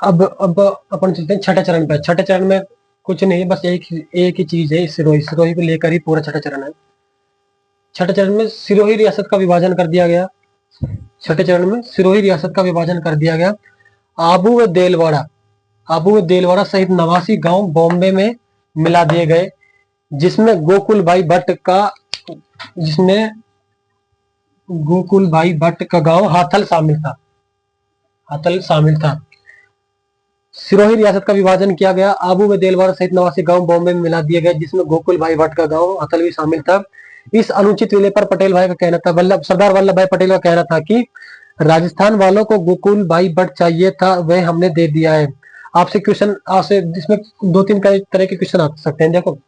अब अपन चलते हैं छठे चरण पे। छठे चरण में कुछ नहीं है, बस एक ही चीज है, सिरोही। सिरोही को लेकर ही पूरा छठा चरण है। छठे चरण में सिरोही रियासत का विभाजन कर दिया गया। छठे चरण में सिरोही रियासत का विभाजन कर दिया गया। आबू व देलवाड़ा, आबू व देलवाड़ा सहित 89 गांव बॉम्बे में मिला दिए गए, जिसमें गोकुल भाई भट्ट का जिसमें गोकुल भाई भट्ट का गांव हाथल शामिल था। हाथल शामिल था। सिरोही रियासत का विभाजन किया गया। आबू व देलवाड़ा सहित 89 गांव बॉम्बे में मिला दिए गए, जिसमें गोकुल भाई भट्ट का गांव हाथल भी शामिल था। इस अनुचित विलय पर पटेल भाई का कहना था, सरदार वल्लभ भाई पटेल का कहना था कि राजस्थान वालों को गोकुल भाई भट्ट चाहिए था, वह हमने दे दिया है। आपसे क्वेश्चन, आपसे इसमें 2-3 तरह के क्वेश्चन आ सकते हैं। देखो,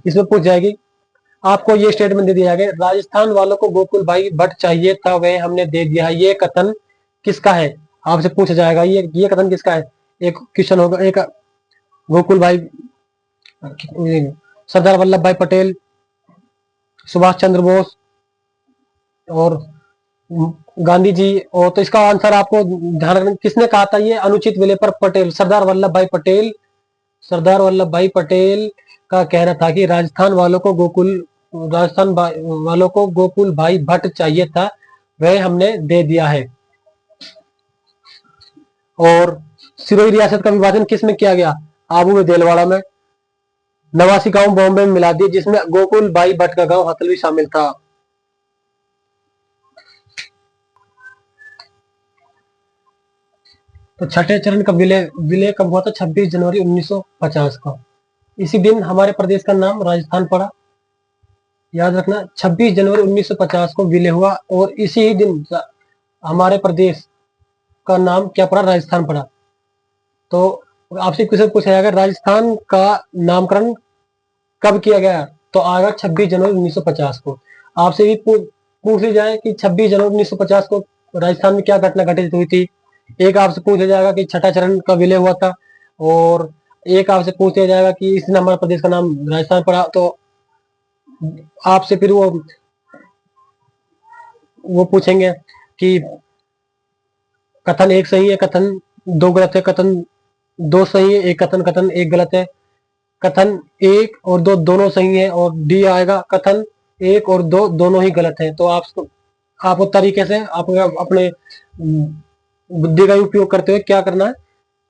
इसमें पूछ जाएगी, आपको ये स्टेटमेंट दे दिया गया, राजस्थान वालों को गोकुल भाई भट्ट चाहिए था, वह हमने दे दिया है। ये कथन किसका है? आपसे पूछा जाएगा, ये कथन किसका है? एक क्वेश्चन होगा, एक गोकुल भाई, सरदार वल्लभ भाई पटेल, सुभाष चंद्र बोस और गांधी जी। और तो इसका आंसर आपको ध्यान रखना, किसने कहा था ये अनुचित विलय पर? पटेल, सरदार वल्लभ भाई पटेल। सरदार वल्लभ भाई पटेल का कहना था कि राजस्थान वालों को गोकुल भाई भट्ट चाहिए था, वह हमने दे दिया है। और सिरोही रियासत का विभाजन किस में किया गया? आबू में, देलवाड़ा में। 89 गांव बॉम्बे में मिला दिए, जिसमें गोकुल भाई भट्ट का गांव हाथल भी शामिल था। तो छठे चरण का विलय कब हुआ था? 26 जनवरी 1950 को। इसी दिन हमारे प्रदेश का नाम राजस्थान पड़ा। याद रखना, 26 जनवरी 1950 को विलय हुआ और इसी ही दिन हमारे प्रदेश का नाम क्या पड़ा? राजस्थान पड़ा। तो आपसे क्वेश्चन पूछा जाएगा, राजस्थान का नामकरण कब किया गया? तो आएगा 26 जनवरी 1950 को। आपसे भी पूछ ली जाए कि 26 जनवरी 1950 को राजस्थान में क्या घटना घटित हुई थी। एक आपसे पूछा जाएगा कि छठा चरण का विलय हुआ था, और एक आपसे पूछ लिया जाएगा कि इस दिन हमारे प्रदेश का नाम राजस्थान पड़ा। तो आपसे फिर वो पूछेंगे कि कथन एक सही है, कथन दो गलत है, कथन दो सही है, एक कथन एक गलत है, कथन एक और दो दोनों सही है, और डी आएगा कथन एक और दो दोनों ही गलत है। तो आपको तरीके से अपने बुद्धि का उपयोग करते हुए क्या करना है?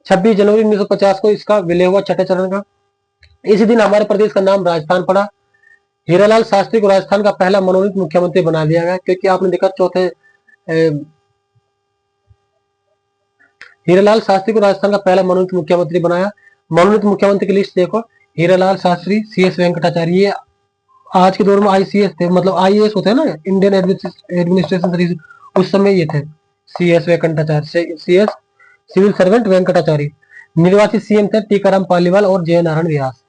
26 जनवरी 1950 को इसका विलय हुआ छठे चरण का। इसी दिन हमारे प्रदेश का नाम राजस्थान पड़ा। हीरालाल शास्त्री को राजस्थान का पहला मनोनीत मुख्यमंत्री बना दिया गया, क्योंकि आपने देखा हीरालाल शास्त्री को राजस्थान का पहला मनोनीत मुख्यमंत्री बनाया। मनोनीत मुख्यमंत्री की लिस्ट देखो, हीरालाल शास्त्री, CS वेंकटाचार्य, ये आज के दौर में ICS थे, मतलब IAS होते हैं ना, इंडियन एडमिनिस्ट्रेशन सर्विस, उस समय ये थे CS Venkatacharya, CS civil servant Venkatacharya. निर्वाचित CM थे टीकाराम पालीवाल और जय नारायण व्यास।